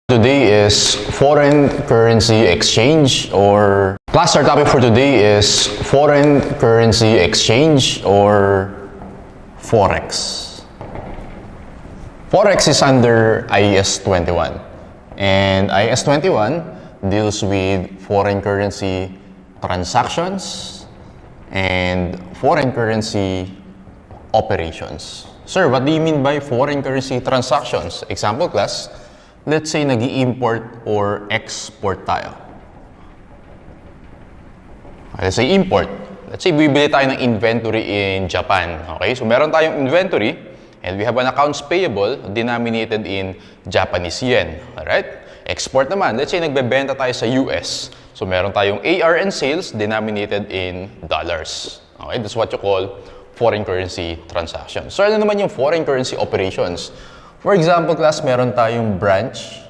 Today is foreign currency exchange or our topic for today is foreign currency exchange or Forex. Forex is under IAS 21 and IAS 21 deals with foreign currency transactions and foreign currency operations. Sir, what do you mean by foreign currency transactions? Example class, let's say nag-i-import or export tayo. Let's say import. Let's say bibili tayo ng inventory in Japan. Okay, so meron tayong inventory and we have an accounts payable denominated in Japanese yen. Alright? Export naman. Let's say nagbebenta tayo sa US. So meron tayong AR and sales denominated in dollars. Okay, that's what you call foreign currency transactions. So ano naman yung foreign currency operations? For example, class, meron tayong branch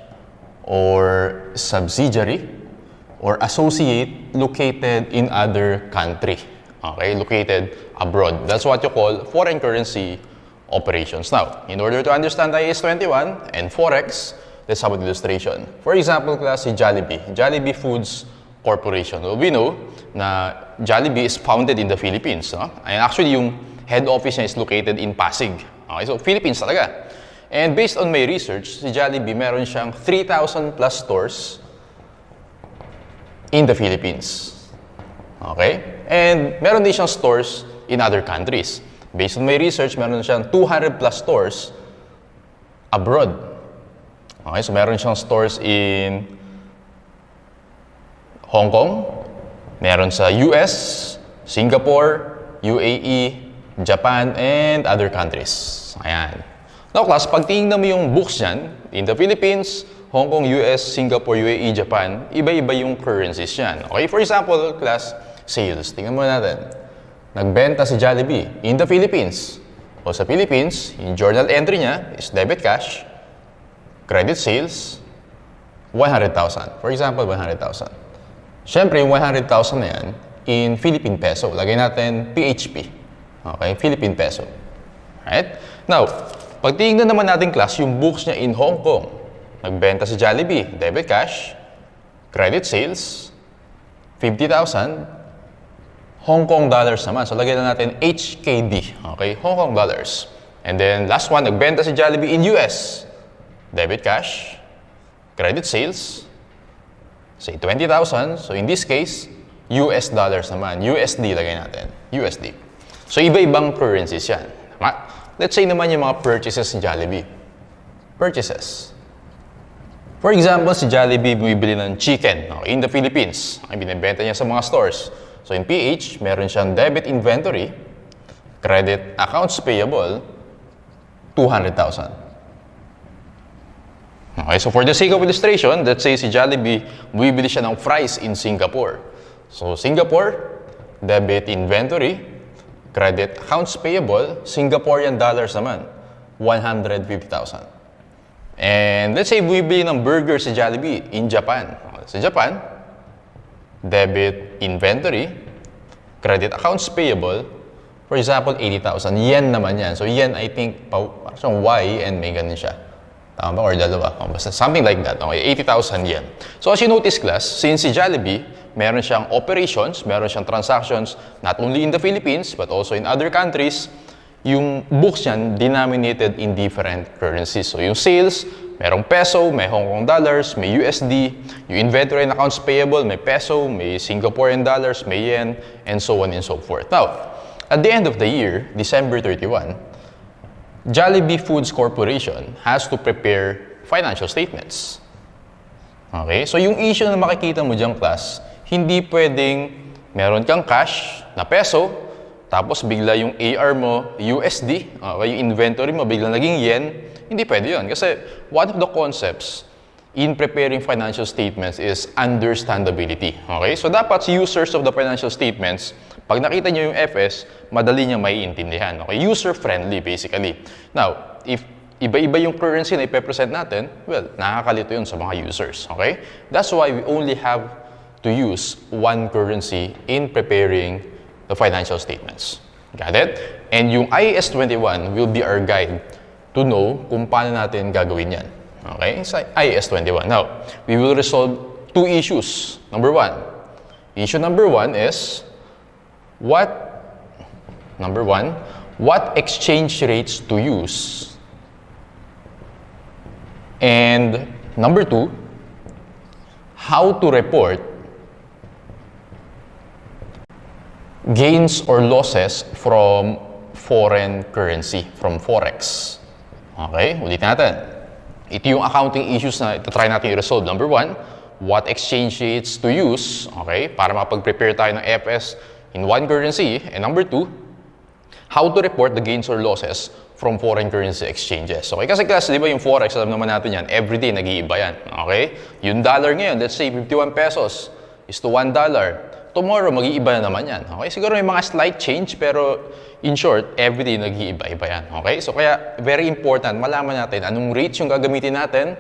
or subsidiary or associate located in other country. Okay, located abroad. That's what you call foreign currency operations. Now, in order to understand IAS 21 and Forex, let's have an illustration. For example, class, si Jollibee. Jollibee Foods Corporation. Well, we know na Jollibee is founded in the Philippines. No? And actually, yung head office niya is located in Pasig. Okay, so Philippines talaga. And based on my research, si Jollibee meron siyang 3,000 plus stores in the Philippines. Okay? And meron din siyang stores in other countries. Based on my research, meron siyang 200 plus stores abroad. Okay? So meron siyang stores in Hong Kong, meron sa US, Singapore, UAE, Japan, and other countries. Ayan. Now class, pag tingnan mo yung books niyan, in the Philippines, Hong Kong, US, Singapore, UAE, Japan, iba-iba yung currencies niyan. Okay, for example, class, sales. Tingnan mo natin. Nagbenta si Jollibee in the Philippines. O sa Philippines, yung journal entry niya is debit cash, credit sales, 100,000. For example, 100,000. Siyempre, yung 100,000 na yan, in Philippine peso. Lagay natin PHP. Okay, Philippine peso. Right? Now, pag tingnan naman natin class, yung books niya in Hong Kong, nagbenta si Jollibee, debit cash, credit sales, 50,000, Hong Kong dollars naman. So, lagyan na natin HKD, okay, Hong Kong dollars. And then, last one, nagbenta si Jollibee in US, debit cash, credit sales, say 20,000. So, in this case, US dollars naman, USD lagay natin, USD. So, iba-ibang currencies yan. Tama? Let's say naman yung mga purchases ni Jollibee. Purchases. For example, si Jollibee bumibili ng chicken in the Philippines. Ang binibenta niya sa mga stores. So in PH, meron siyang debit inventory, credit accounts payable, 200,000. Okay, so for the sake of illustration, let's say si Jollibee bumibili siya ng fries in Singapore. So Singapore, debit inventory, credit accounts payable, Singaporean dollars naman, 150,000. And let's say bumibili ng burger si Jollibee in Japan. Sa Japan, debit inventory, credit accounts payable, for example, 80,000. Yen naman yan. So yen, I think, parang Y and may ganun siya. Tama ba? Or dalawa. Basta something like that. Okay, 80,000 yen. So as you notice class, since si Jollibee, meron siyang operations, meron siyang transactions, not only in the Philippines, but also in other countries, yung books niyan denominated in different currencies. So yung sales, merong peso, may Hong Kong dollars, may USD, yung inventory and accounts payable, may peso, may Singaporean dollars, may yen, and so on and so forth. Now, at the end of the year, December 31, Jollibee Foods Corporation has to prepare financial statements. Okay? So yung issue na makikita mo dyan, class, hindi pwedeng meron kang cash na peso, tapos bigla yung AR mo, USD, yung inventory mo, bigla naging yen. Hindi pwede yun. Kasi one of the concepts in preparing financial statements is understandability. Okay? So dapat users of the financial statements, pag nakita nyo yung FS, madali niya maiintindihan. Okay? User-friendly, basically. Now, if iba-iba yung currency na ipepresent natin, well, nakakalito yun sa mga users. Okay? That's why we only have to use one currency in preparing the financial statements. Got it? And yung IAS 21 will be our guide to know kung paano natin gagawin yan. Okay, sa IAS 21. Now, we will resolve two issues. Number one. Issue number one is what exchange rates to use? And number two, how to report gains or losses from foreign currency, from Forex. Okay, ulit natin. Ito yung accounting issues na try natin i-resolve. Number one, what exchange rates to use, okay, para makapag-prepare tayo ng FS in one currency. And number two, how to report the gains or losses from foreign currency exchanges. Okay, kasi di ba yung Forex, alam naman natin yan, everyday nag-iiba yan. Okay, yung dollar ngayon, let's say 51 pesos is to $1. Tomorrow, mag-iiba na naman yan. Okay, siguro may mga slight change, pero in short, everyday nag-iiba-iba yan. Okay, so kaya very important, malaman natin anong rates yung gagamitin natin.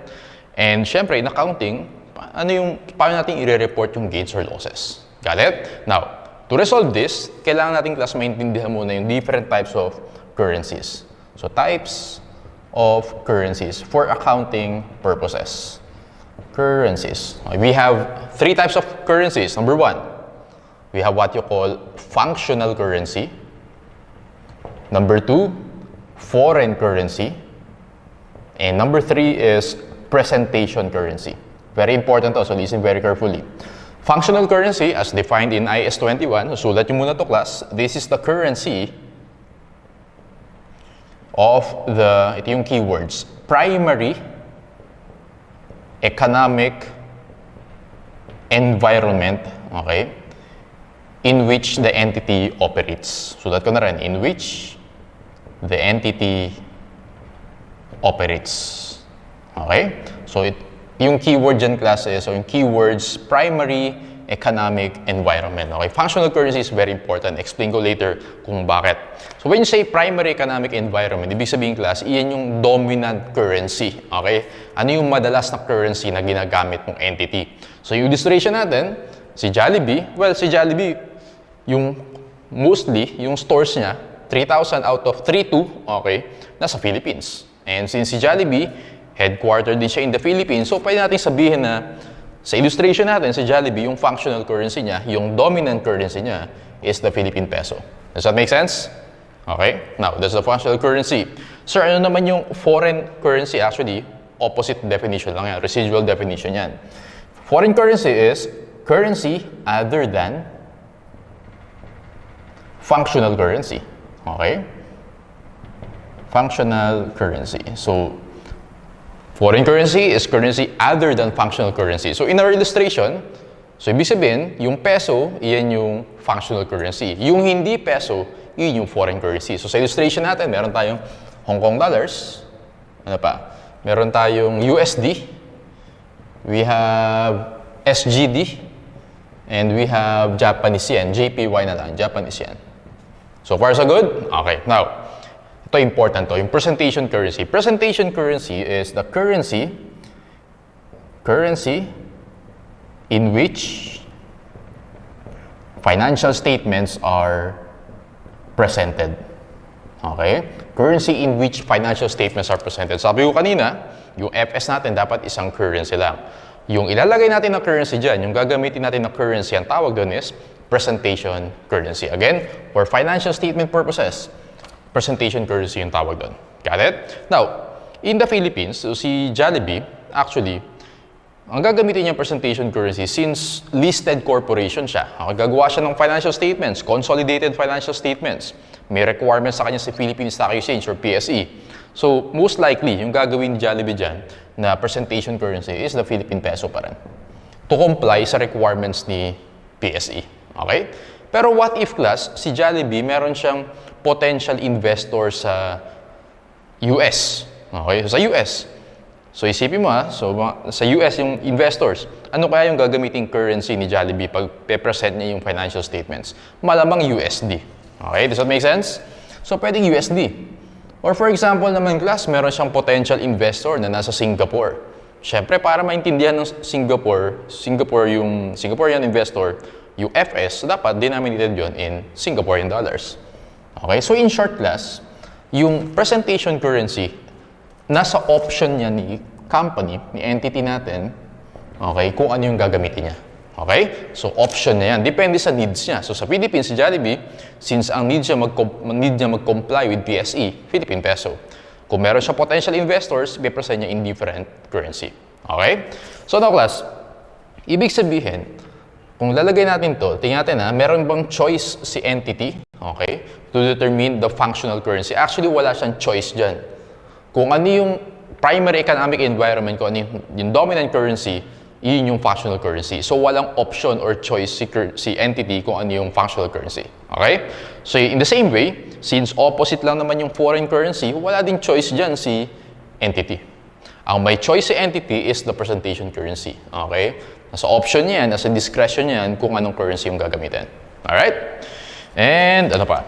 And syempre, in accounting, paano natin i-report yung gains or losses. Got it? Now, to resolve this, kailangan natin class maintindihan muna yung different types of currencies. So, types of currencies for accounting purposes. Currencies. Okay, we have three types of currencies. Number one, we have what you call functional currency. Number two, foreign currency. And number three is presentation currency. Very important also, listen very carefully. Functional currency, as defined in IAS 21, sulat nyo muna to class, this is the currency of ito yung keywords, primary economic environment, okay, in which the entity operates. Sulat ko na rin, in which the entity operates. Okay? So, yung keyword dyan, class, so yung keywords, primary economic environment. Okay? Functional currency is very important. Explain ko later kung bakit. So, when you say primary economic environment, ibig sabihin, class, iyan yung dominant currency. Okay? Ano yung madalas na currency na ginagamit ng entity? So, yung illustration natin, si Jollibee, well, si Jollibee, yung mostly, yung stores niya, 3,000 out of 3,200, okay, nasa Philippines. And since si Jollibee, headquartered din siya in the Philippines, so pwede natin sabihin na sa illustration natin, si Jollibee, yung functional currency niya, yung dominant currency niya is the Philippine peso. Does that make sense? Okay? Now, that's the functional currency. Sir, ano naman yung foreign currency? Actually, opposite definition lang yan. Residual definition yan. Foreign currency is currency other than functional currency. Okay? Functional currency. So, foreign currency is currency other than functional currency. So, in our illustration, so ibig sabihin, yung peso, iyan yung functional currency. Yung hindi peso, iyan yung foreign currency. So, sa illustration natin, meron tayong Hong Kong dollars. Ano pa? Meron tayong USD. We have SGD. And we have Japanese yen. JPY na lang, Japanese yen. So far, so good? Okay. Now, ito important to, yung presentation currency. Presentation currency is the currency in which financial statements are presented. Okay? Currency in which financial statements are presented. Sabi ko kanina, yung FS natin dapat isang currency lang. Yung ilalagay natin na currency dyan, yung gagamitin natin na currency, ang tawag doon is presentation currency. Again, for financial statement purposes, presentation currency yung tawag doon. Got it? Now, in the Philippines, so si Jollibee, actually, ang gagamitin niya presentation currency since listed corporation siya. Gagawa siya ng financial statements, consolidated financial statements. May requirements sa kanya sa Philippine Stock Exchange or PSE. So, most likely, yung gagawin ni Jollibee dyan na presentation currency is the Philippine peso pa rin. To comply sa requirements ni PSE. Okay? Pero what if, class, si Jollibee meron siyang potential investor sa US. Okay? Sa US. So isipin mo so sa US yung investors, ano kaya yung gagamiting currency ni Jollibee pag pe-present niya yung financial statements? Malamang USD. Okay? Does that make sense? So pwedeng USD. Or for example naman, class, meron siyang potential investor na nasa Singapore. Siyempre, para maintindihan ng yung Singaporean investor, yung FS, dapat denominated yon in Singaporean dollars. Okay? So in short, class, yung presentation currency, nasa option niya ni company, ni entity natin, okay, kung ano yung gagamitin niya. Okay? So, option na yan. Depende sa needs niya. So, sa Philippines, si Jollibee, since ang need niya mag-comply with PSE, Philippine Peso. Kung meron siya potential investors, i-present niya in different currency. Okay? So, now class, ibig sabihin, kung lalagay natin to, tingnan natin meron bang choice si entity, okay, to determine the functional currency. Actually, wala siyang choice dyan. Kung ano yung primary economic environment, kung ano yung dominant currency, yun yung functional currency. So, walang option or choice si entity kung ano yung functional currency. Okay? So, in the same way, since opposite lang naman yung foreign currency, wala ding choice dyan si entity. Ang may choice si entity is the presentation currency. Okay? Nasa option yan, nasa discretion yan kung anong currency yung gagamitin. Alright? And ano pa?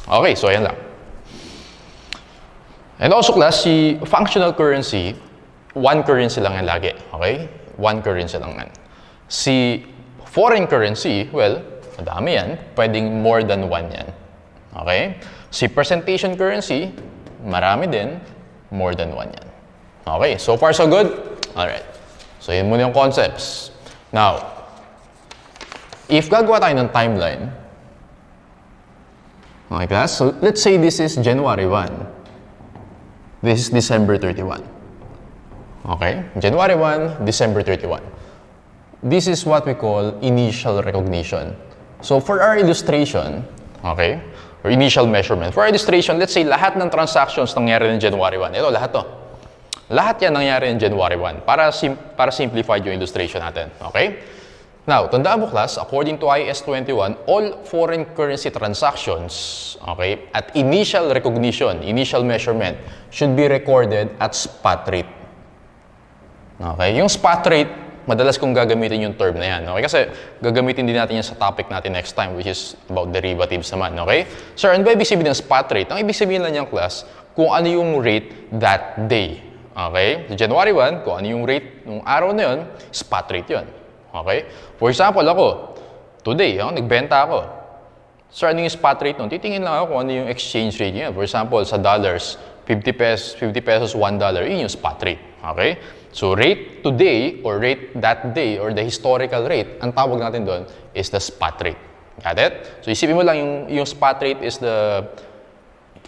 Okay, so ayan lang. And also class, si functional currency, one currency lang yan lagi. Okay? One currency lang yan. Si foreign currency, well, madami yan. Pwedeng more than one yan. Okay? Si presentation currency, marami din, more than one yan. Okay, so far so good? Alright. So, yun muna yung concepts. Now, if gagawa tayo ng timeline, okay class, so let's say this is January 1. This is December 31. Okay? January 1, December 31. This is what we call initial recognition. So, for our illustration, okay, or initial measurement, for our illustration, let's say lahat ng transactions nangyari ng January 1. Ito, lahat to. Lahat yan nangyari in January 1 para simplify yung illustration natin. Okay? Now, tandaan mo class, according to IAS 21, all foreign currency transactions, okay, at initial recognition, initial measurement, should be recorded at spot rate. Okay? Yung spot rate, madalas kong gagamitin yung term na yan. Okay? Kasi gagamitin din natin yan sa topic natin next time, which is about derivatives naman. Okay? Sir, ano ba ibig sabihin ng spot rate? Ang ibig sabihin lang yung class, kung ano yung rate that day. Okay? So, January 1, kung ano yung rate ng araw na yun, spot rate yun. Okay? For example, ako, today, nagbenta ako. Sir, ano yung spot rate nun? Titingin lang ako kung ano yung exchange rate niya. For example, sa dollars, 50 pesos, $1, yun yung spot rate. Okay? So, rate today, or rate that day, or the historical rate, ang tawag natin doon is the spot rate. Got it? So, isipin mo lang yung spot rate is the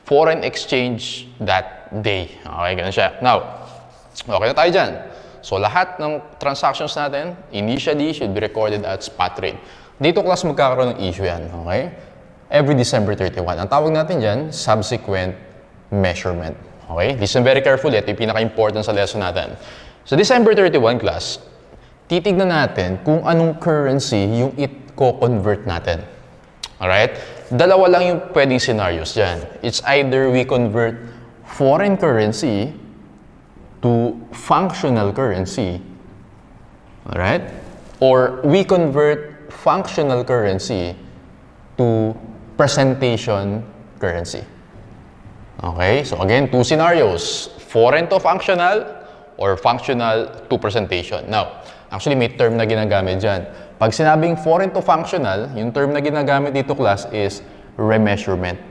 foreign exchange that day. Okay, ganun siya. Now, okay na tayo dyan. So, lahat ng transactions natin, initially, should be recorded at spot rate. Dito, class, magkakaroon ng issue yan. Okay? Every December 31. Ang tawag natin dyan, subsequent measurement. Okay? Listen very carefully. Ito yung pinaka-important sa lesson natin. So, December 31, class, titignan natin kung anong currency yung i-convert natin. Alright? Dalawa lang yung pwedeng scenarios dyan. It's either we convert foreign currency to functional currency, alright? Or we convert functional currency to presentation currency. Okay? So again, two scenarios. Foreign to functional or functional to presentation. Now, actually may term na ginagamit dyan. Pag sinabing foreign to functional, yung term na ginagamit dito class is remeasurement.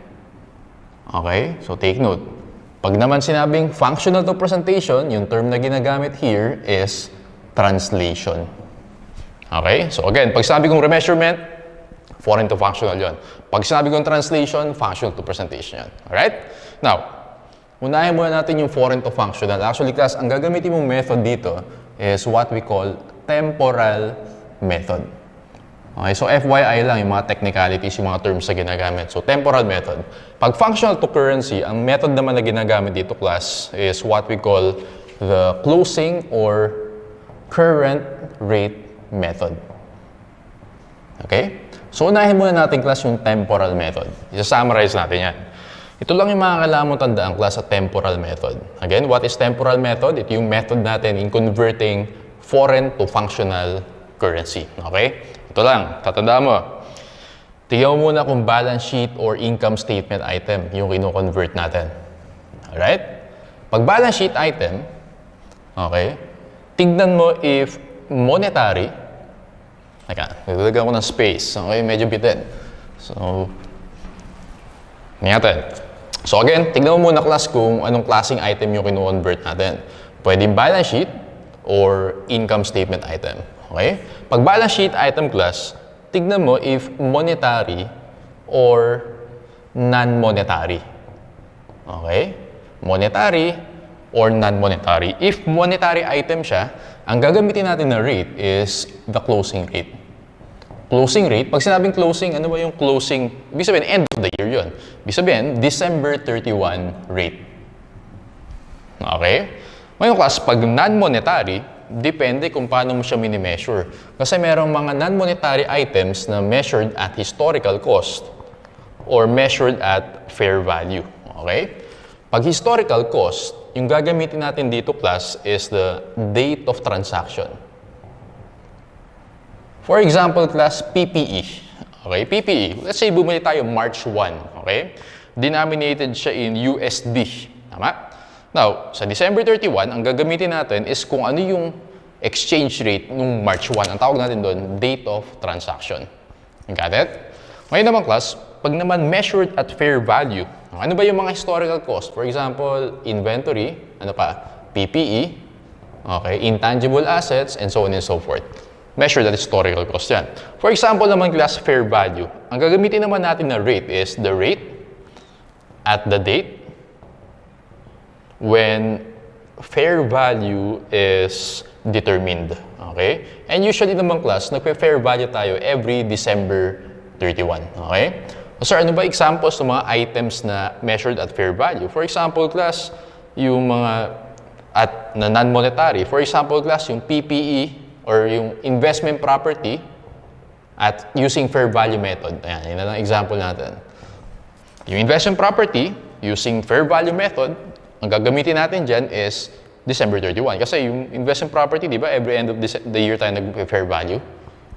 Okay? So take note. Pag naman sinabing functional to presentation, yung term na ginagamit here is translation. Okay? So again, pag sinabi kong remeasurement, foreign to functional yon. Pag sinabi kong translation, functional to presentation yon. Alright? Now, unahin muna natin yung foreign to functional. Actually class, ang gagamitin mong method dito is what we call temporal method. Okay, so FYI lang yung mga technicalities, yung mga terms na ginagamit. So, temporal method. Pag functional to currency, ang method naman na ginagamit dito, class, is what we call the closing or current rate method. Okay? So, unahin muna natin, class, yung temporal method. Isa-summarize natin yan. Ito lang yung mga kailangan mo tandaan, class, sa temporal method. Again, what is temporal method? Ito yung method natin in converting foreign to functional currency. Okay? Ito lang, tatandaan mo. Tingnan mo muna kung balance sheet or income statement item yung kino-convert natin. Alright? Pag balance sheet item, okay, tignan mo if monetary, nagdadagan ko ng space. Okay, medyo bitin. So, ngayon. So again, tignan mo muna class kung anong klaseng item yung kino-convert natin. Pwedeng balance sheet or income statement item. Okay? Pag balance sheet item class, tignan mo if monetary or non-monetary. Okay? Monetary or non-monetary. If monetary item siya, ang gagamitin natin na rate is the closing rate. Closing rate, pag sinabing closing, ano ba yung closing? Ibig sabihin, end of the year yun. Ibig sabihin, December 31 rate. Okay? Ngayon class, pag non-monetary, depende kung paano mo siya mini-measure. Kasi merong mga non-monetary items na measured at historical cost or measured at fair value. Okay? Pag historical cost, yung gagamitin natin dito class is the date of transaction. For example, class, PPE. Okay, PPE. Let's say bumili tayo March 1. Okay? Denominated siya in USD. Tama? Now, sa December 31, ang gagamitin natin is kung ano yung exchange rate nung March 1. Ang tawag natin doon, date of transaction. Got it? Ngayon naman, class, pag naman measured at fair value, ano ba yung mga historical cost? For example, inventory, ano pa? PPE, okay, intangible assets, and so on and so forth. Measured at historical cost yan. For example naman, class, fair value. Ang gagamitin naman natin na rate is the rate at the date when fair value is determined. Okay? And usually naman, class, nagpe-fair value tayo every December 31. Okay? So, ano ba examples ng mga items na measured at fair value? For example, class, yung mga at na non-monetary. For example, class, yung PPE or yung investment property at using fair value method. Ayan, yun ang example natin. Yung investment property, using fair value method, ang gagamitin natin dyan is December 31. Kasi yung investment property, di ba, every end of the year tayo nag-fair value.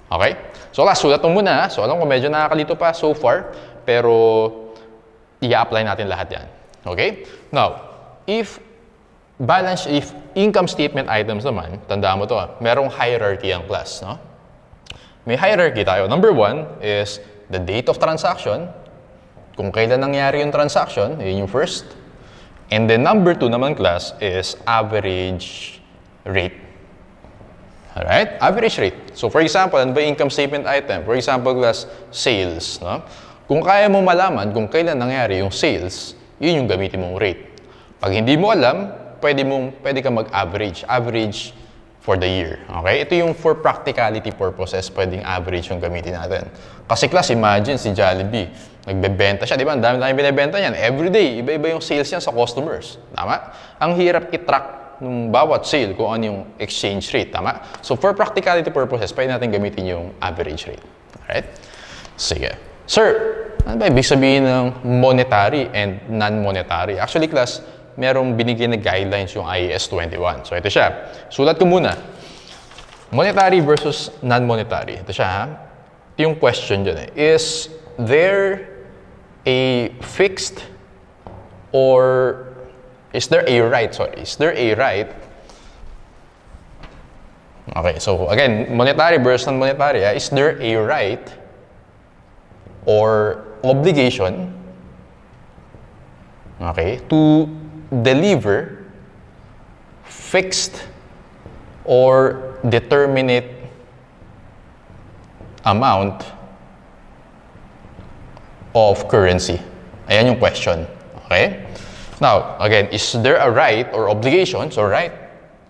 Okay? So, class, sulat mo muna. So, alam ko medyo nakakalito pa so far, pero i-apply natin lahat yan. Okay? Now, if income statement items naman, tandaan mo to, merong hierarchy ang class, no? May hierarchy tayo. Number 1 is the date of transaction. Kung kailan nangyari yung transaction, yun yung first. And then number 2 naman, class, is average rate. Alright? Average rate. So for example, ano ba yung income statement item? For example, class, sales, no? Kung kaya mo malaman kung kailan nangyari yung sales, yun yung gamitin mong rate. Pag hindi mo alam, pwede ka mag-average. Average for the year. Okay? Ito yung for practicality purposes, pwedeng average yung gamitin natin. Kasi class, imagine si Jollibee, nagbebenta siya, di ba? Ang dami-dami binibenta niyan. Everyday, iba-iba yung sales niyan sa customers. Tama? Ang hirap i-track ng bawat sale kung ano yung exchange rate. Tama? So for practicality purposes, pwede natin gamitin yung average rate. Alright? Sige. Sir, ano ba ibig sabihin ng monetary and non-monetary? Actually, class, merong binigyan na guidelines yung IAS 21. So, ito siya. Sulat ko muna. Monetary versus non-monetary. Ito siya, ha? Ito yung question dyan, eh. Is there a fixed or is there a right? Sorry. Is there a right? Okay, so again, monetary versus non-monetary. Is there a right or obligation, okay, to deliver fixed or determinate amount of currency? Ayan yung question. Okay? Now, again, is there a right or obligation? So, right,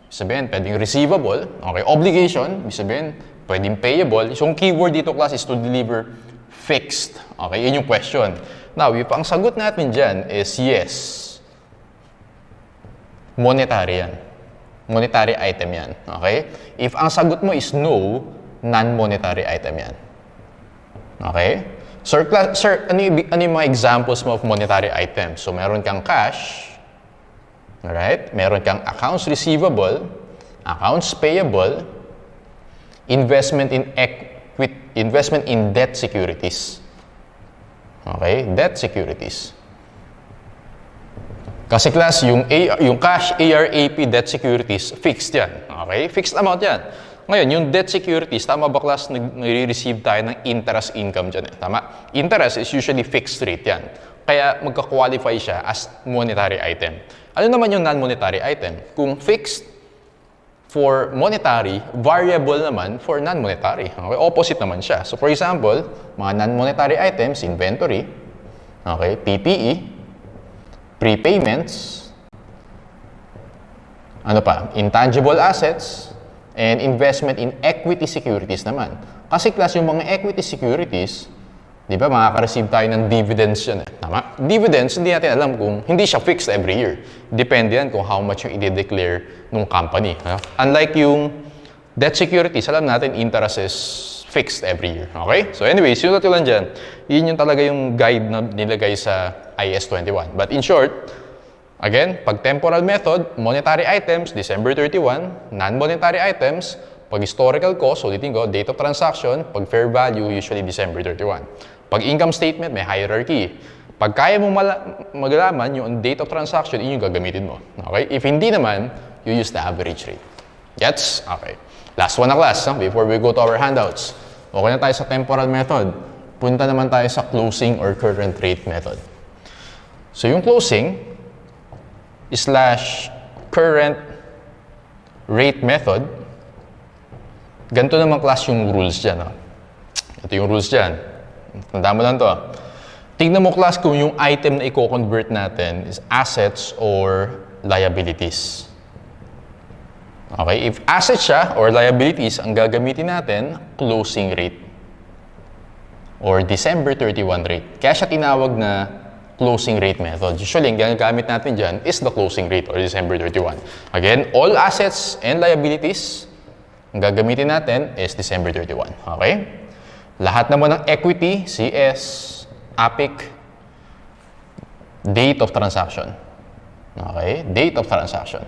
sabihin, pwedeng receivable. Okay, obligation, sabihin, pwedeng payable. So, yung keyword dito, class, is to deliver fixed. Okay, yun yung question. Now, if ang sagot natin dyan is yes, monetary yan. Monetary item yan. Okay? If ang sagot mo is no, non-monetary item yan. Okay? Sir, ano yung mga examples mo of monetary items? So, meron kang cash, alright? Meron kang accounts receivable, accounts payable, investment in debt securities. Okay? Debt securities. Kasi class, yung cash, AR, AP, debt securities, fixed yan. Okay? Fixed amount yan. Ngayon, yung debt securities, tama ba class, nare-receive tayo ng interest income dyan? Eh? Tama? Interest is usually fixed rate yan. Kaya magka-qualify siya as monetary item. Ano naman yung non-monetary item? Kung fixed for monetary, variable naman for non-monetary. Okay? Opposite naman siya. So for example, mga non-monetary items, inventory, okay, PPE, prepayments, ano pa, intangible assets, and investment in equity securities naman. Kasi class, yung mga equity securities, di ba, makaka-receive tayo ng dividends yan. Tama? Dividends, hindi natin alam kung, hindi siya fixed every year. Depende yan kung how much yung i-declare ng company. Unlike yung debt securities, alam natin, interest is fixed every year. Okay? So anyways, yung natulan dyan, yun yung talaga yung guide na nilagay sa IAS 21. But in short, again, pag temporal method, monetary items, December 31, non-monetary items, pag historical cost, ulitin ko, date of transaction, pag fair value, usually December 31. Pag income statement, may hierarchy. Pag kaya mo maglaman yung date of transaction, yun yung gagamitin mo. Okay? If hindi naman, you use the average rate. Gets? Okay. Last one na class, before we go to our handouts. Okay na tayo sa temporal method. Punta naman tayo sa closing or current rate method. So yung closing / current rate method, ganito naman class yung rules dyan. Ito yung rules dyan. Tandaan mo lang to. Tingnan mo class kung yung item na i-convert natin is assets or liabilities. Okay? If assets siya or liabilities, ang gagamitin natin, closing rate. Or December 31 rate. Kaya siya tinawag na closing rate method. Usually, ang ginagamit natin dyan is the closing rate or December 31. Again, all assets and liabilities, ang gagamitin natin is December 31. Okay? Lahat naman ng equity, CS, APIC, date of transaction. Okay? Date of transaction.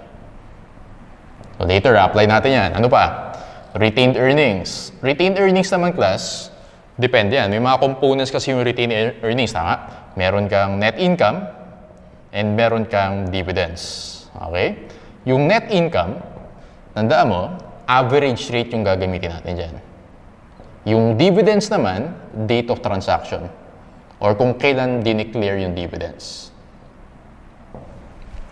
So later, apply natin yan. Ano pa? Retained earnings. Retained earnings naman, class, depende yan. May mga components kasi yung retained earnings, tama? Meron kang net income and meron kang dividends. Okay? Yung net income, tandaan mo, average rate yung gagamitin natin dyan. Yung dividends naman, date of transaction. Or kung kailan dineclare yung dividends.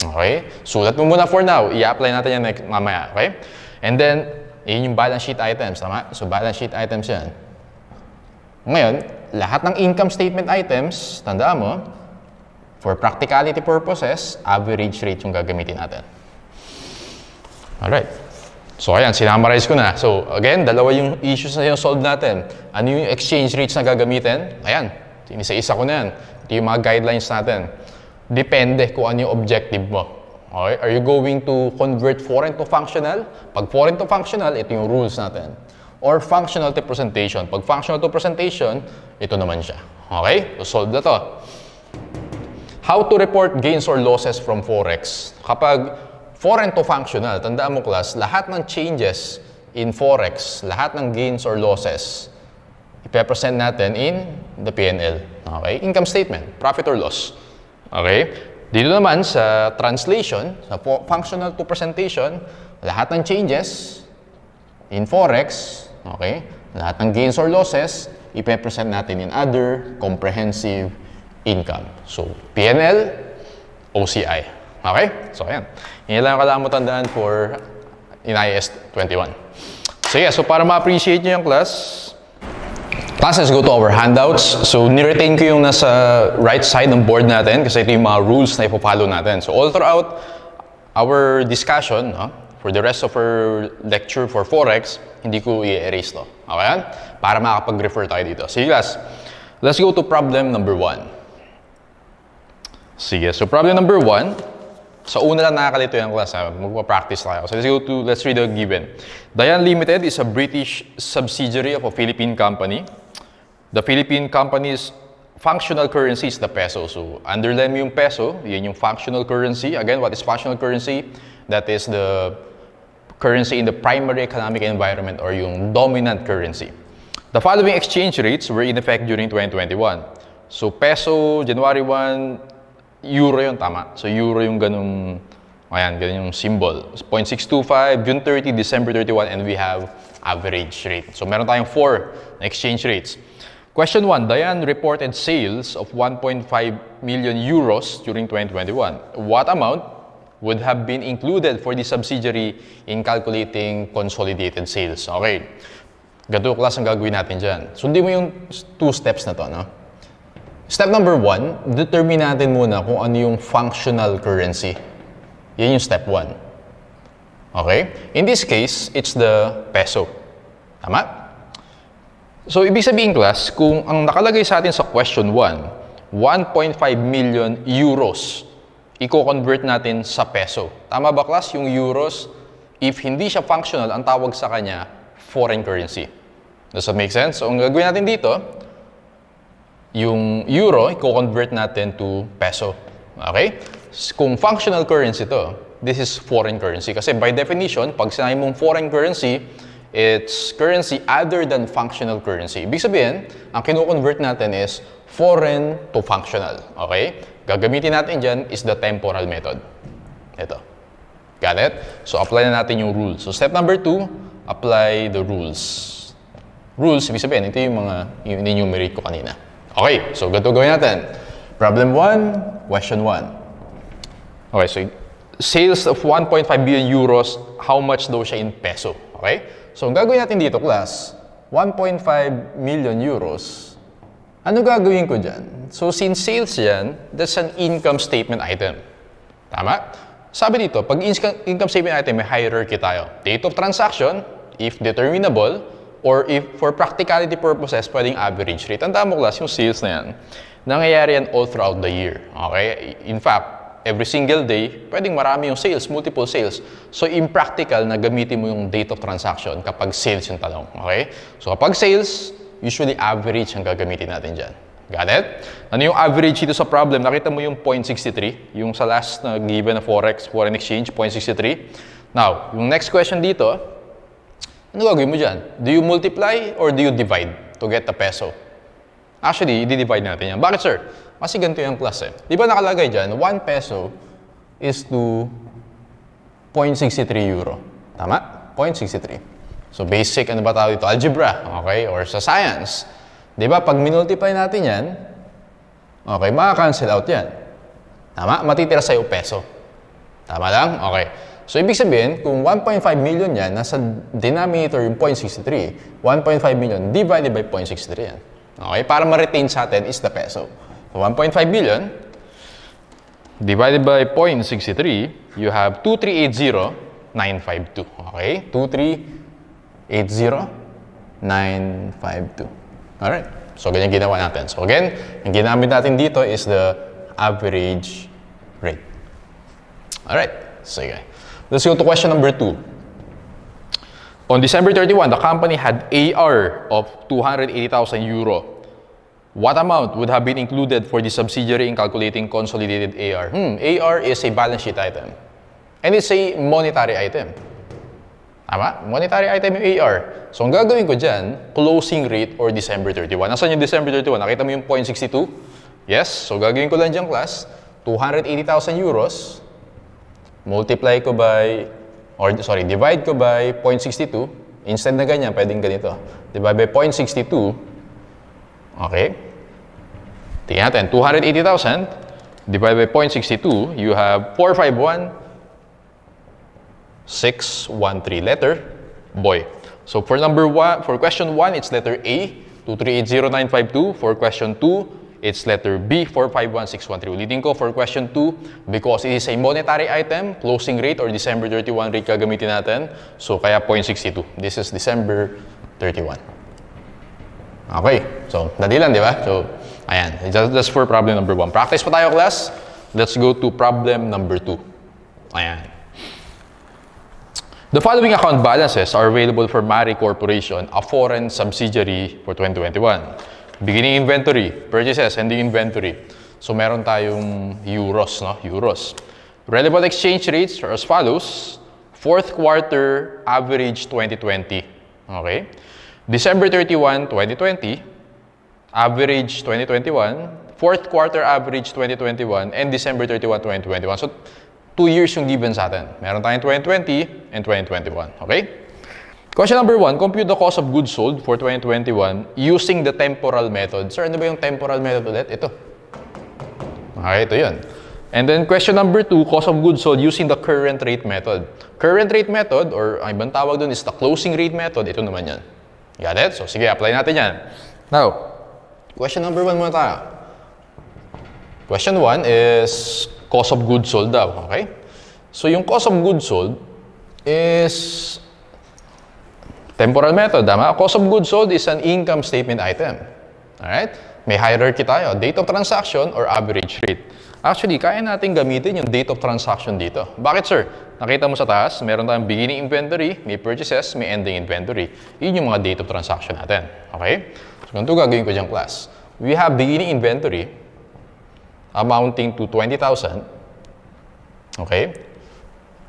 Okay? Sulat mo muna for now. I-apply natin yan mamaya. Okay? And then, yun yung balance sheet items. Tama? So, balance sheet items yan. Ngayon, lahat ng income statement items, tandaan mo, for practicality purposes, average rate yung gagamitin natin. Alright. So, ayan, sinamarize ko na. So, again, dalawa yung issues na yung solve natin. Ano yung exchange rates na gagamitin? Ayan, isa-isa ko na yan. Ito yung mga guidelines natin. Depende kung ano yung objective mo. Okay? Are you going to convert foreign to functional? Pag foreign to functional, ito yung rules natin. Or functional to presentation. Pag functional to presentation, ito naman siya. Okay? So, solve na to. How to report gains or losses from Forex? Kapag foreign to functional, tandaan mo class, lahat ng changes in Forex, lahat ng gains or losses, ipepresent natin in the P&L. Okay? Income statement, profit or loss. Okay? Dito naman sa translation, sa functional to presentation, lahat ng changes in Forex, okay? Lahat ng gains or losses, ipepresent natin in other comprehensive income. So, P&L, OCI. Okay? So, ayan. Yan lang kailangan mo tandaan for in IAS 21. So, yeah. So, para ma-appreciate nyo yung class, let's go to our handouts. So, niretain ko yung nasa right side ng board natin kasi ito yung mga rules na ipopollow natin. So, all throughout our discussion, for the rest of our lecture for Forex, hindi ko i-erase to. Okay? Para makapag-refer tayo dito. Sige, class. Let's go to problem number 1. Sige. So, problem number 1. Sa una lang nakakalito yung class, magpa-practice tayo. So let's read the given. Dayan Limited is a British subsidiary of a Philippine company. The Philippine company's functional currency is the peso. So underline mo yung peso, yun yung functional currency. Again, what is functional currency? That is the currency in the primary economic environment or yung dominant currency. The following exchange rates were in effect during 2021. So peso, January 1, Euro yung tama. So, Euro yung ganung, ayan, ganun yung symbol. 0.625, June 30, December 31, and we have average rate. So, meron tayong 4 na exchange rates. Question 1, Diane reported sales of 1.5 million euros during 2021. What amount would have been included for the subsidiary in calculating consolidated sales? Okay. Ganito class ang gagawin natin dyan. Sundin mo yung 2 steps na to, no? Step number 1, determine natin muna kung ano yung functional currency. Yan yung step 1. Okay? In this case, it's the peso. Tama? So, ibig sabihin class, kung ang nakalagay sa atin sa question 1, 1.5 million euros, i-convert natin sa peso. Tama ba class? Yung euros, if hindi siya functional, ang tawag sa kanya, foreign currency. Does that make sense? So, ang gagawin natin dito, yung euro, i-convert natin to peso. Okay? Kung functional currency to, this is foreign currency. Kasi by definition, pag sinabi mong foreign currency, it's currency other than functional currency. Ibig sabihin, ang kino-convert natin is foreign to functional. Okay? Gagamitin natin dyan is the temporal method. Ito. Got it? So, apply na natin yung rules. So, step number 2, apply the rules. Rules, ibig sabihin, ito yung mga in-enumerate ko kanina. Okay, so ganito gawin natin. Problem 1, question 1. Okay, so sales of 1.5 billion euros, how much daw siya in peso? Okay? So, ang gagawin natin dito, class, 1.5 million euros. Ano gagawin ko dyan? So, since sales yan, that's an income statement item. Tama? Sabi dito, pag income statement item, may hierarchy tayo. Date of transaction, if determinable, or if for practicality purposes, pwedeng average rate. Tandaan mo, class, yung sales na yan, nangyayari yan all throughout the year. Okay? In fact, every single day, pwedeng marami yung sales, multiple sales. So, impractical na gamitin mo yung date of transaction kapag sales yung tanong. Okay? So, kapag sales, usually average ang gagamitin natin dyan. Got it? Ano yung average dito sa problem? Nakita mo yung 0.63, yung sa last na given na foreign exchange, 0.63. Now, yung next question dito, ano gagawin mo dyan? Do you multiply or do you divide to get the peso? Actually, i-divide natin yan. Bakit, sir? Kasi ganito yung class eh. Di ba nakalagay dyan, 1 peso is to 0.63 euro. Tama? 0.63. So, basic, ano ba tawag dito? Algebra, okay? Or sa science. Di ba, pag minultiply natin yan, okay, maka-cancel out yan. Tama? Matitira sa'yo peso. Tama lang? Okay. So, ibig sabihin, kung 1.5 million yan, nasa denominator yung 0.63, 1.5 million divided by 0.63 yan. Okay? Para ma-retain sa atin is the peso. So, 1.5 billion divided by 0.63, you have 2380952. Okay? 2380952. Alright. So, ganyan ginawa natin. So, again, ang ginamit natin dito is the average rate. Alright. Sige. Let's go to question number 2. On December 31, the company had AR of 280,000 euro. What amount would have been included for the subsidiary in calculating consolidated AR? AR is a balance sheet item. And it's a monetary item. Tama? Monetary item yung AR. So, ang gagawin ko dyan, closing rate or December 31. Nasaan yung December 31? Nakita mo yung 0.62? Yes. So, gagawin ko lang dyan, class. 280,000 euros. Multiply ko by, divide ko by 0.62. Instead na ganyan, pwedeng ganito. Divide by 0.62. Okay. Tingnan natin. 280,000 divided by 0.62, you have 451,613. Letter boy. So for question 1, it's letter A, 2380952. For question 2, it's letter B, 451,613. Ulitin ko for question 2, because it is a monetary item, closing rate or December 31 rate gagamitin natin. So kaya 0.62. This is December 31. Okay. So, dali lang, di ba? So, ayan. Just for problem number 1. Practice pa tayo, class. Let's go to problem number 2. Ayan. The following account balances are available for Mari Corporation, a foreign subsidiary for 2021. Beginning inventory, purchases, ending inventory. So, meron tayong euros, no? Euros. Relevant exchange rates are as follows. Fourth quarter average 2020. Okay? December 31, 2020, average 2021, fourth quarter average 2021, and December 31, 2021. So, 2 years yung given sa atin. Meron tayong 2020 and 2021. Okay? Question number 1, compute the cost of goods sold for 2021 using the temporal method. Sir, ano ba yung temporal method ulit? Ito. Okay, ito yun. And then question number 2, cost of goods sold using the current rate method. Current rate method, or ang ibang tawag dun is the closing rate method, ito naman yan. Got it? So sige, apply natin yan. Now, question number 1 muna tayo. Question 1 is cost of goods sold daw, okay? So yung cost of goods sold is temporal method, tama? Cost of goods sold is an income statement item. Alright? May hierarchy tayo, date of transaction or average rate. Actually, kaya natin gamitin yung date of transaction dito. Bakit, sir? Nakita mo sa taas, meron tayong beginning inventory, may purchases, may ending inventory. Yun yung mga date of transaction natin. Okay? So, ganito gagawin ko dyan, class. We have beginning inventory amounting to 20,000. Okay?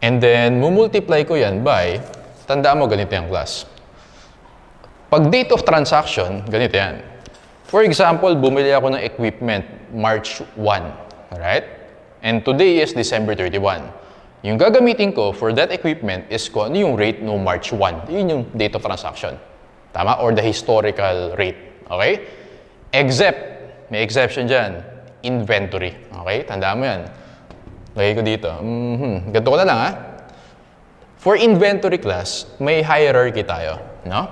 And then, mumultiply ko yan by, tandaan mo, ganito yung class. Pag date of transaction, ganito yan. For example, bumili ako ng equipment March 1. Alright? And today is December 31. Yung gagamitin ko for that equipment is kung ano yung rate no March 1. Yun yung date of transaction. Tama? Or the historical rate. Okay? Except, may exception dyan, inventory. Okay? Tandaan mo yan. Lagay ko dito. Ganito ko na lang, ha? For inventory class, may hierarchy tayo. No?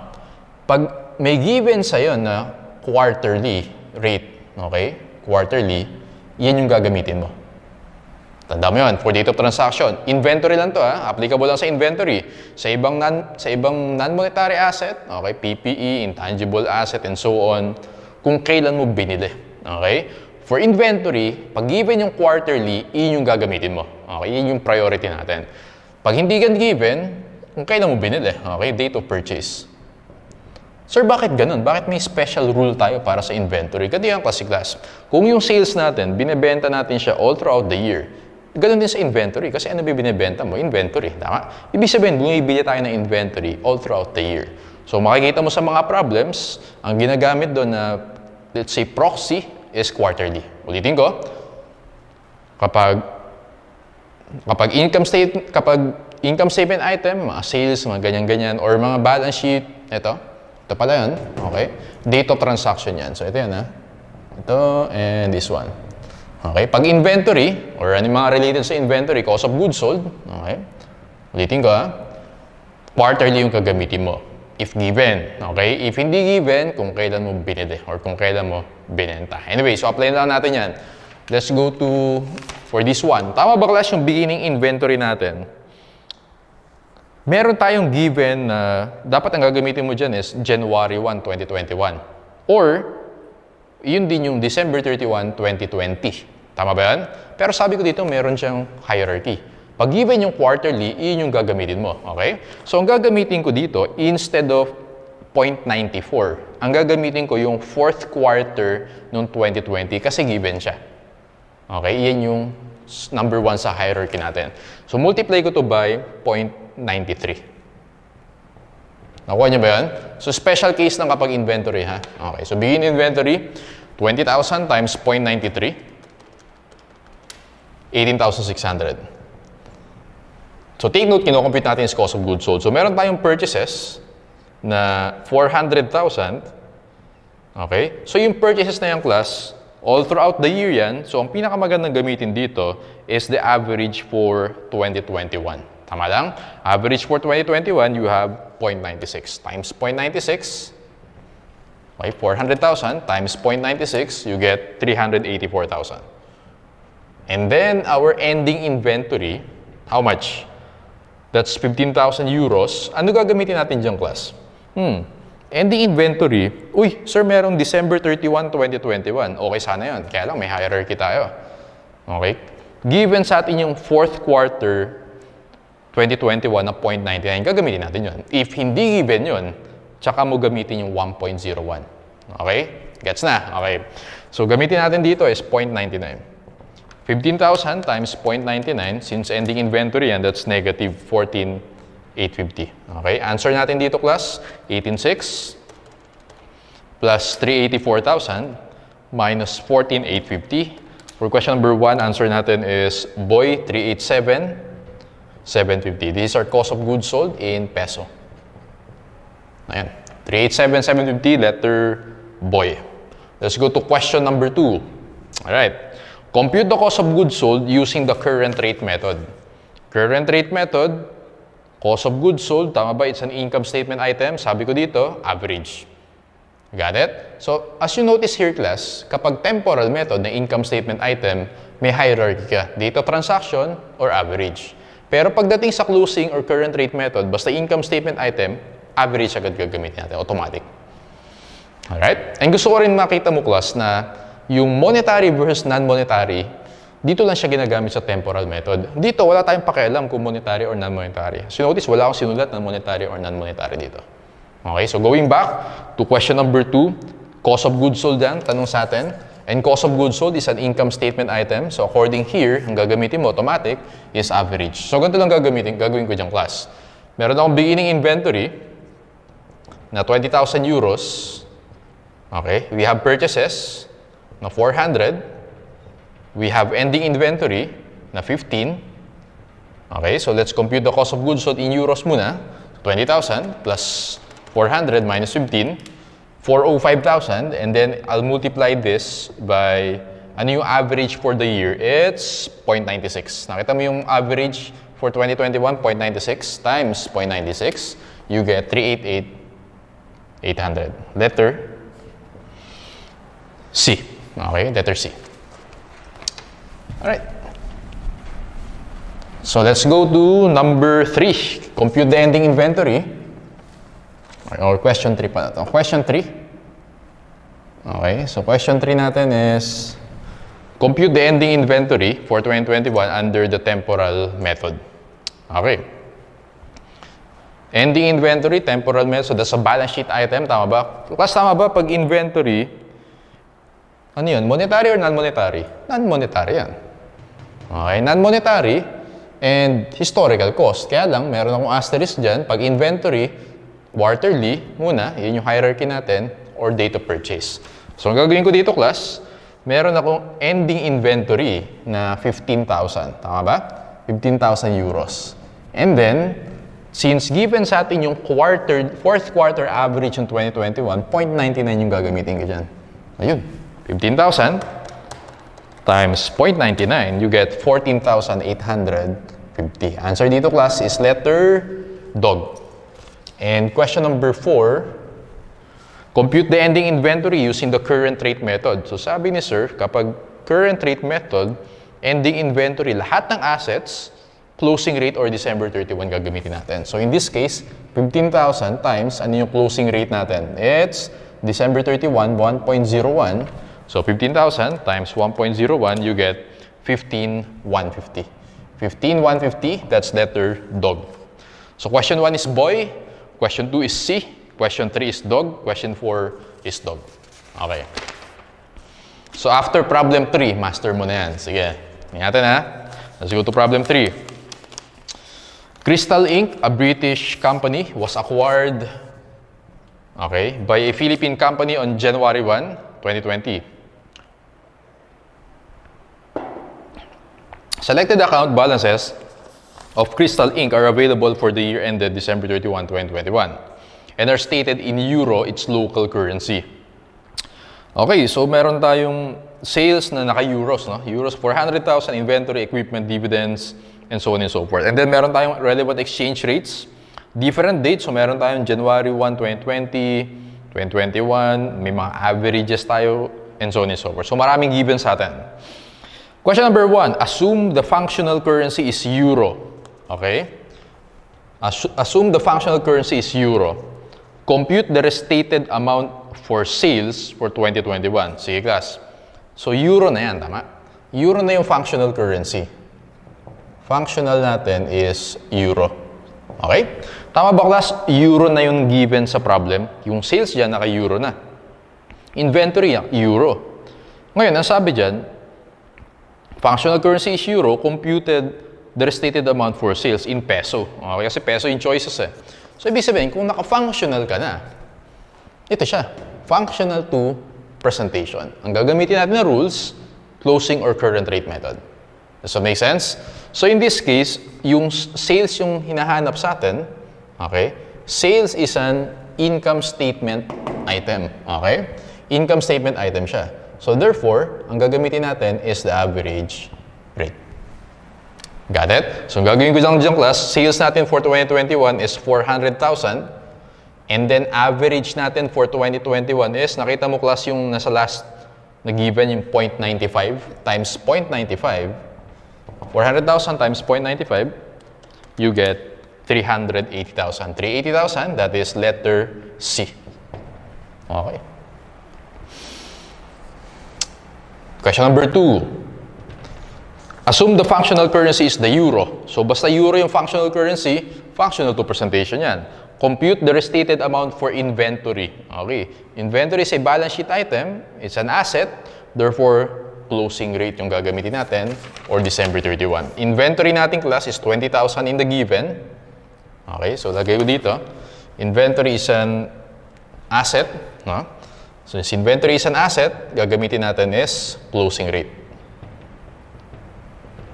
Pag may given sa'yo na quarterly rate, okay? Quarterly, yan yung gagamitin mo. Tanda mo yun, for date of transaction. Inventory lang to, ha? Applicable lang sa inventory. Sa ibang non-monetary asset, okay? PPE, intangible asset, and so on, kung kailan mo binili. Okay? For inventory, pag given yung quarterly, yun yung gagamitin mo. Okay? Yun yung priority natin. Pag hindi gan given, kung kailan mo binili. Okay? Date of purchase. Sir, bakit ganun? Bakit may special rule tayo para sa inventory? Ganito yung classic class. Kung yung sales natin, binebenta natin siya all throughout the year, ganun din sa inventory. Kasi ano ba binebenta mo? Inventory. Tama? Ibig sabihin, bumibili tayo ng inventory all throughout the year. So, makikita mo sa mga problems, ang ginagamit doon na, let's say, proxy is quarterly. Ulitin ko, kapag income statement item, mga sales, mga ganyan-ganyan, or mga balance sheet, ito pala yun, okay? Date of transaction yan. So, ito yan, ha? Ito, and this one. Okay? Pag inventory, or ano mga related sa inventory, cost of goods sold, okay? Ulitin ko, ha? Quarterly yung gagamitin mo. If given, okay? If hindi given, kung kailan mo binili, or kung kailan mo binenta. Anyway, so apply lang natin yan. Let's go to, for this one. Tama ba, class, yung beginning inventory natin? Meron tayong given na dapat ang gagamitin mo dyan is January 1, 2021. Or, yun din yung December 31, 2020. Tama ba yan? Pero sabi ko dito, meron siyang hierarchy. Pag given yung quarterly, yun yung gagamitin mo. Okay? So, ang gagamitin ko dito, instead of 0.94, ang gagamitin ko yung fourth quarter ng 2020 kasi given siya. Okay? Yan yung number 1 sa hierarchy natin. So, multiply ko to by 0.93. Nakuha niyo ba yan? So, special case ng kapag inventory, ha? Okay. So, begin inventory, 20,000 times 0.93, 18,600. So, take note, kinocompute natin is cost of goods sold. So, meron tayong purchases na 400,000. Okay? So, yung purchases na yung class, all throughout the year yan. So, ang pinakamagandang gamitin dito is the average for 2021. Tama lang? Average for 2021, you have 0.96 times 0.96. Okay, 400,000 times 0.96, you get 384,000. And then, our ending inventory, how much? That's 15,000 euros. Ano gagamitin natin dyan, class? Ending inventory, uy, sir, merong December 31, 2021. Okay, sana yun. Kaya lang, may hierarchy tayo. Okay? Given sa atin yung fourth quarter 2021 na 0.99, gagamitin natin yun. If hindi given yun, tsaka mo gamitin yung 1.01. Okay? Gets na? Okay. So, gamitin natin dito is 0.99. 15,000 times 0.99, since ending inventory yan, that's negative 14,850. Okay? Answer natin dito, class, 18,600 plus 384,000 minus 14,850. For question number 1, answer natin is boy, 387,750. These are cost of goods sold in peso. Ayan. 387,750, letter boy. Let's go to question number 2. Alright. Compute the cost of goods sold using the current rate method. Current rate method, cost of goods sold, tama ba? It's an income statement item. Sabi ko dito, average. Got it? So, as you notice here, class, kapag temporal method na income statement item, may hierarchy ka. Dito, transaction or average. Pero pagdating sa closing or current rate method, basta income statement item, average agad gagamitin natin, automatic. Alright? And gusto ko rin makita mo, class, na yung monetary versus non-monetary, dito lang siya ginagamit sa temporal method. Dito, wala tayong pakialam kung monetary or non-monetary. So, notice, wala akong sinulat na monetary or non-monetary dito. Okay, so going back to question number 2, cost of goods sold yan, tanong sa atin. And cost of goods sold is an income statement item. So according here, ang gagamitin mo automatic is average. So ganito lang gagawin ko dyan, class. Meron akong beginning inventory na 20,000 euros. Okay, we have purchases na 400. We have ending inventory na 15. Okay, so let's compute the cost of goods sold in euros muna. 20,000 plus 400 minus 15, 405,000, and then I'll multiply this by, ano yung average for the year? It's 0.96. Nakita mo yung average for 2021, 0.96 times 0.96, you get 388,800. Letter C. Okay, letter C. Alright. So let's go to number 3. Compute the ending inventory. Or question 3 pa na to. Question 3. Okay, so question 3 natin is compute the ending inventory for 2021 under the temporal method. Okay. Ending inventory, temporal method. So that's a balance sheet item. Tama ba? Class, tama ba pag inventory, ano yun? Monetary or non-monetary? Non-monetary yan. Okay, non-monetary and historical cost. Kaya lang, meron akong asterisk dyan. Pag inventory, quarterly muna, yun yung hierarchy natin, or date of purchase. So, ang gagawin ko dito, class, meron akong ending inventory na 15,000. Tama ba? 15,000 euros. And then, since given sa atin yung fourth quarter average yung 2021, 0.99 yung gagamitin ko dyan. Ayun, 15,000 times 0.99, you get 14,850. Answer dito, class, is letter dog. And question number 4, compute the ending inventory using the current rate method. So sabi ni sir, kapag current rate method, ending inventory, lahat ng assets, closing rate or December 31 gagamitin natin. So in this case, 15,000 times, ano yung closing rate natin? It's December 31, 1.01. So 15,000 times 1.01, you get 15,150. 15,150, that's letter dog. So question 1 is boy. Question 2 is C. Question 3 is dog. Question 4 is dog. Okay. So after problem 3, master mo na yan. Sige. Ingatan ha. Let's go to problem 3. Crystal Inc., a British company, was acquired by a Philippine company on January 1, 2020. Selected account balances of Crystal Inc. are available for the year ended December 31, 2021 and are stated in euro, its local currency. Okay, so meron tayong sales na naka-euros, no? Euros 400,000, inventory, equipment, dividends, and so on and so forth. And then meron tayong relevant exchange rates, different dates. So meron tayong January 1, 2020, 2021, may mga averages tayo, and so on and so forth. So maraming given sa atin. Question number 1, assume the functional currency is euro. Okay? Assume the functional currency is euro. Compute the restated amount for sales for 2021. Sige, class. So, euro na yan, tama? Euro na yung functional currency. Functional natin is euro. Okay? Tama ba, class? Euro na yung given sa problem. Yung sales dyan, naka-euro na. Inventory, euro. Ngayon, ang sabi dyan, functional currency is euro, computed the restated amount for sales in peso. Okay, kasi peso yung choices eh. So, ibig sabihin, kung naka-functional ka na, ito siya. Functional to presentation. Ang gagamitin natin na rules, closing or current rate method. Does that make sense? So, in this case, yung sales yung hinahanap sa atin, okay, sales is an income statement item. Okay? Income statement item siya. So therefore, ang gagamitin natin is the average rate. Got it? So ang gagawin ko lang dyan class, sales natin for 2021 is 400,000. And then average natin for 2021 is, nakita mo class yung nasa last na given yung 0.95 times 0.95. 400,000 times 0.95, you get 380,000. 380,000, that is letter C. Okay. Question number 2. Assume the functional currency is the euro. So, basta euro yung functional currency, functional to presentation yan. Compute the restated amount for inventory. Okay. Inventory is a balance sheet item. It's an asset. Therefore, closing rate yung gagamitin natin or December 31. Inventory natin class is 20,000 in the given. Okay. So, lagay ko dito. Inventory is an asset. No? So, since inventory is an asset, gagamitin natin is closing rate.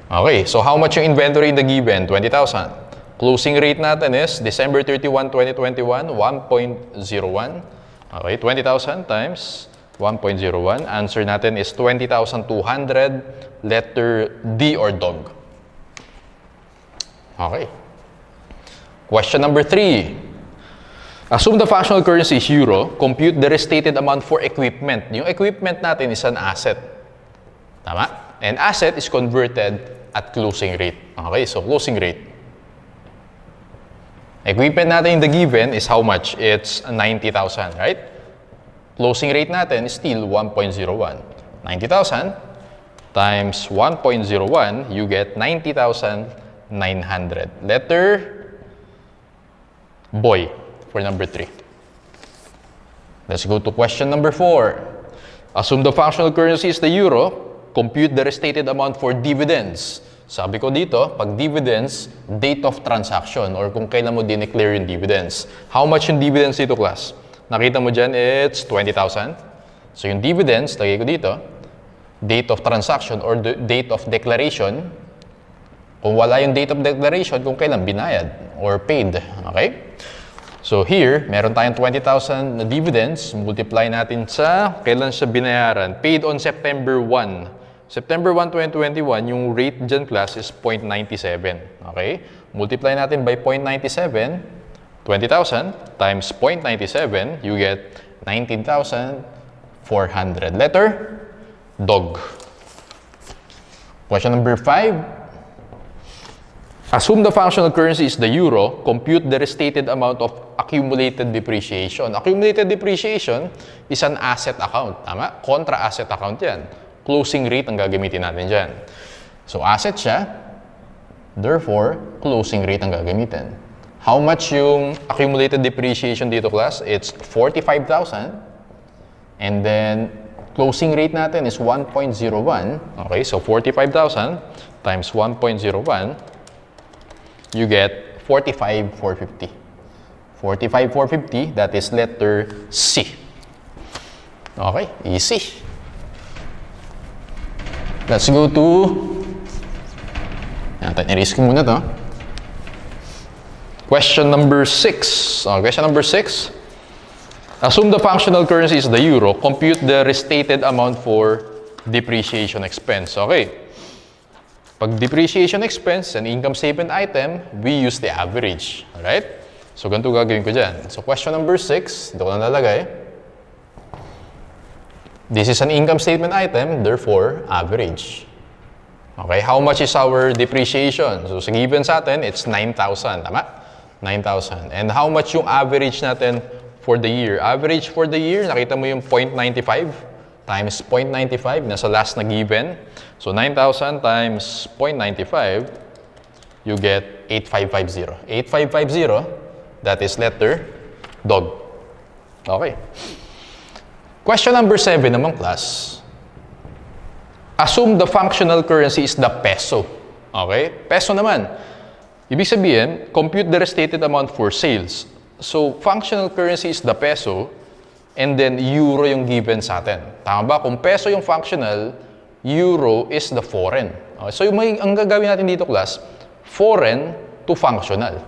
Okay, so how much yung inventory in the given? 20,000. Closing rate natin is December 31, 2021, 1.01. Okay, 20,000 times 1.01. Answer natin is 20,200, letter D or dog. Okay. Question number 3. Assume the functional currency is euro. Compute the restated amount for equipment. Yung equipment natin is an asset. Tama? And asset is converted at closing rate. Okay, so closing rate. Equipment natin in the given is how much? It's 90,000, right? Closing rate natin is still 1.01. 90,000 times 1.01, you get 90,900. Letter boy for number 3. Let's go to question number 4. Assume the functional currency is the euro. Compute the restated amount for dividends. Sabi ko dito, pag dividends, date of transaction or kung kailan mo dineclare yung dividends. How much yung dividends dito, class? Nakita mo dyan, it's 20,000. So yung dividends, lagay ko dito, date of transaction or date of declaration. Kung wala yung date of declaration, kung kailan binayad or paid. Okay? So here, meron tayong 20,000 na dividends. Multiply natin sa kailan siya binayaran. Paid on September 1. September 1, 2021, yung rate dyan class is 0.97. Okay? Multiply natin by 0.97. 20,000 times 0.97, you get 19,400. Letter dog. Question number 5. Assume the functional currency is the euro. Compute the restated amount of accumulated depreciation. Accumulated depreciation is an asset account. Tama? Contra asset account yan. Closing rate ang gagamitin natin dyan. So, asset siya. Therefore, closing rate ang gagamitin. How much yung accumulated depreciation dito, class? It's 45,000. And then, closing rate natin is 1.01. Okay, so 45,000 times 1.01, you get 45,450. 45,450, that is letter C. Okay, easy. Let's go to... i-erase ko muna to. Question number 6. Question number 6. Assume the functional currency is the euro. Compute the restated amount for depreciation expense. Okay. Pag depreciation expense, an income statement item, we use the average. Alright? So, ganito gagawin ko dyan. So, question number 6. Ito ko na nalagay. This is an income statement item, therefore, average. Okay, how much is our depreciation? So, sa given sa atin, it's 9,000. Tama? 9,000. And how much yung average natin for the year? Average for the year, nakita mo yung 0.95 times 0.95, nasa last na given. So, 9,000 times 0.95, you get 8,550. 8,550, that is letter dog. Okay. Question number 7 naman, class. Assume the functional currency is the peso. Okay? Peso naman. Ibig sabihin, compute the restated amount for sales. So, functional currency is the peso and then euro yung given sa atin. Tama ba? Kung peso yung functional, euro is the foreign. Okay? So, ang gagawin natin dito, class, foreign to functional.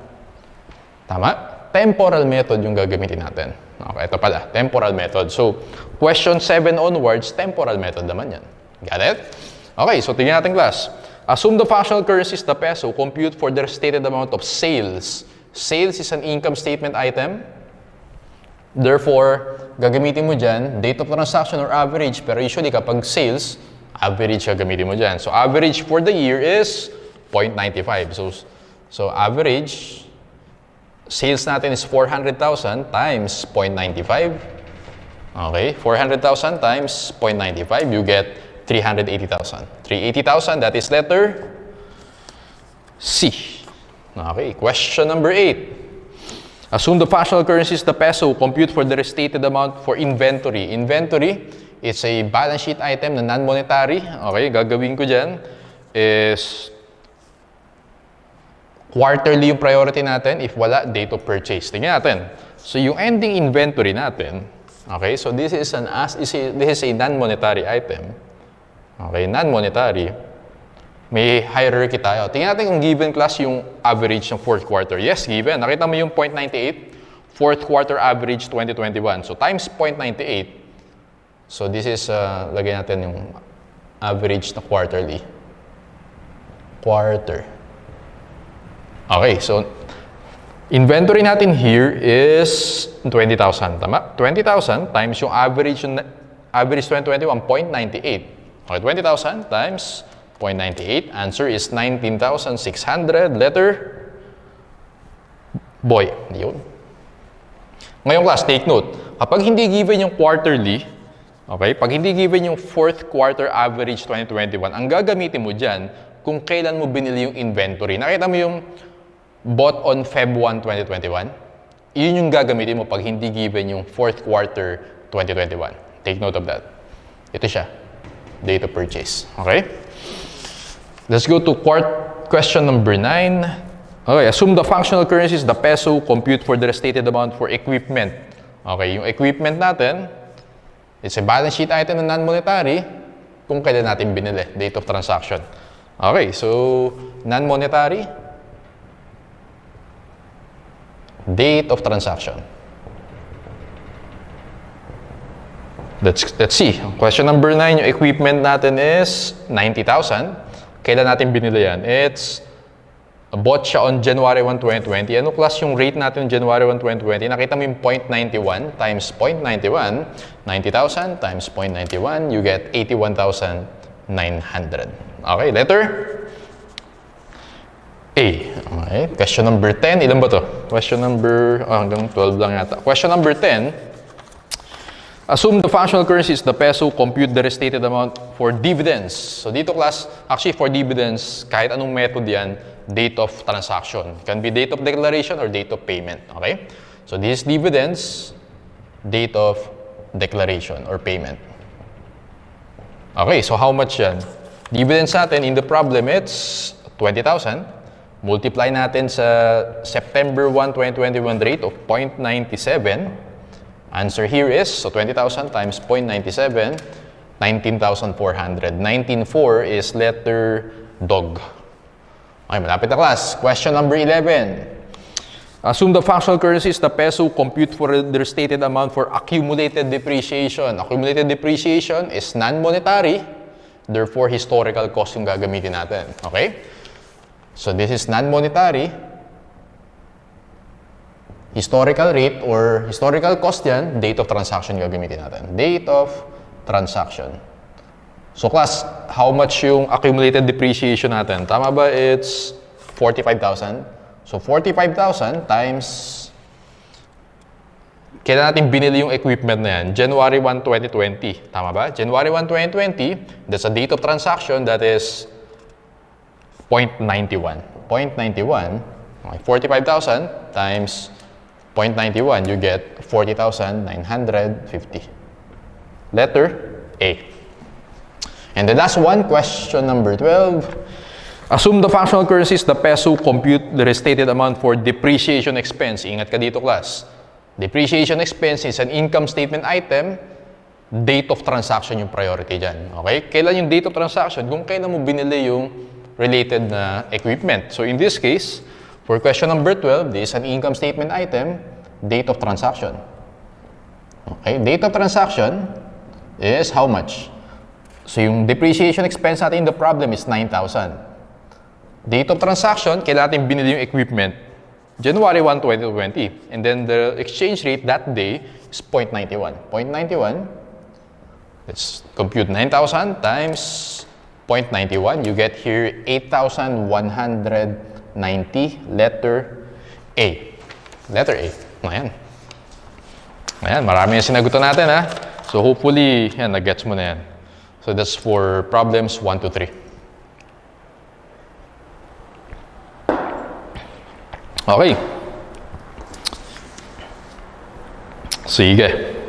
Tama? temporal method yung gagamitin natin. Okay, ito pala, temporal method. So, question 7 onwards, temporal method naman yan. Got it? Okay, so tingnan natin class. Assume the functional currency is the peso. Compute for the stated amount of sales. Sales is an income statement item. Therefore, gagamitin mo dyan, date of transaction or average. Pero usually kapag sales, average gagamitin mo dyan. So, average for the year is 0.95. So average, sales natin is 400,000 times 0.95. Okay, 400,000 times 0.95, you get 380,000. 380,000, that is letter C. Okay, question number 8. Assume the functional currency is the peso. Compute for the restated amount for inventory. Inventory, it's a balance sheet item na non-monetary. Okay, gagawin ko dyan is quarterly yung priority natin. If wala, date of purchase. Tingnan natin. So, yung ending inventory natin, okay, so this is a non-monetary item. Okay, non-monetary. May hierarchy tayo. Tingnan natin kung given class yung average ng fourth quarter. Yes, given. Nakita mo yung 0.98, fourth quarter average 2021. So, times 0.98. So, this is, lagay natin yung average na quarterly. Quarter. Okay, so, inventory natin here is 20,000. Tama? 20,000 times yung average 2021, 0.98. Okay, 20,000 times 0.98. Answer is 19,600. Letter boy. Yun. Ngayong class, take note. Kapag hindi given yung quarterly, okay, pag hindi given yung fourth quarter average 2021, ang gagamitin mo dyan kung kailan mo binili yung inventory. Nakita mo yung bought on Feb 1, 2021? Yun yung gagamitin mo pag hindi given yung fourth quarter 2021. Take note of that. Ito siya. Date of purchase. Okay? Let's go to question number 9. Okay, assume the functional currency is the peso. Compute for the restated amount for equipment. Okay, yung equipment natin, it's a balance sheet item na non-monetary kung kailan natin binili. Date of transaction. Okay, so non-monetary, date of transaction. Let's see. Question number 9, yung equipment natin is 90,000. Kailan natin binili yan? It's bought siya on January 1, 2020. Ano class yung rate natin on January 1, 2020? Nakita mo yung 0.91 times 0.91. 90,000 times 0.91, you get 81,900. Okay, letter A. Okay, question number 10. Ilan ba to? Question number, hanggang 12 lang yata. Question number 10. Assume the functional currency is the peso. Compute the restated amount for dividends. So dito class, actually for dividends, kahit anong method yan, date of transaction. It can be date of declaration or date of payment. Okay? So this is dividends, date of declaration or payment. Okay, so how much yan? Dividends natin in the problem, it's 20,000. Multiply natin sa September 1, 2021 rate of 0.97. Answer here is, so 20,000 times 0.97, 19,400. 19,400 is letter dog. Okay, malapit na class. Question number 11. Assume the functional currency is the peso. Compute for the restated amount for accumulated depreciation. Accumulated depreciation is non-monetary. Therefore, historical cost yung gagamitin natin. Okay? So this is non-monetary. Historical rate or historical cost yan, date of transaction yung gagamitin natin. Date of transaction. So class, how much yung accumulated depreciation natin? Tama ba? It's 45,000. So 45,000 times, kailan natin binili yung equipment na yan? January 1, 2020. Tama ba? January 1, 2020, that's a date of transaction that is 0.91. 0.91, okay, 45,000 times 0.91, you get 40,950. Letter A. And the last one, question number 12. Assume the functional currency is the peso. Compute the restated amount for depreciation expense. Ingat ka dito, class. Depreciation expense is an income statement item. Date of transaction yung priority dyan. Okay? Kailan yung date of transaction? Kung kailan mo binili yung related na equipment. So in this case, For question number 12, this is an income statement item, date of transaction. Okay, date of transaction is how much? So yung depreciation expense natin in the problem is 9,000. Date of transaction, kailan natin binili yung equipment? January 1, 2020. And then the exchange rate that day is 0.91. 0.91, let's compute 9,000 times 0.91. You get here 8,190, letter A. Letter A. Ayan. Ayan, marami yung sinagutan natin, ha? So hopefully, yan, nag-gets mo na yan. So that's for problems 1 to 3. Okay. Sige.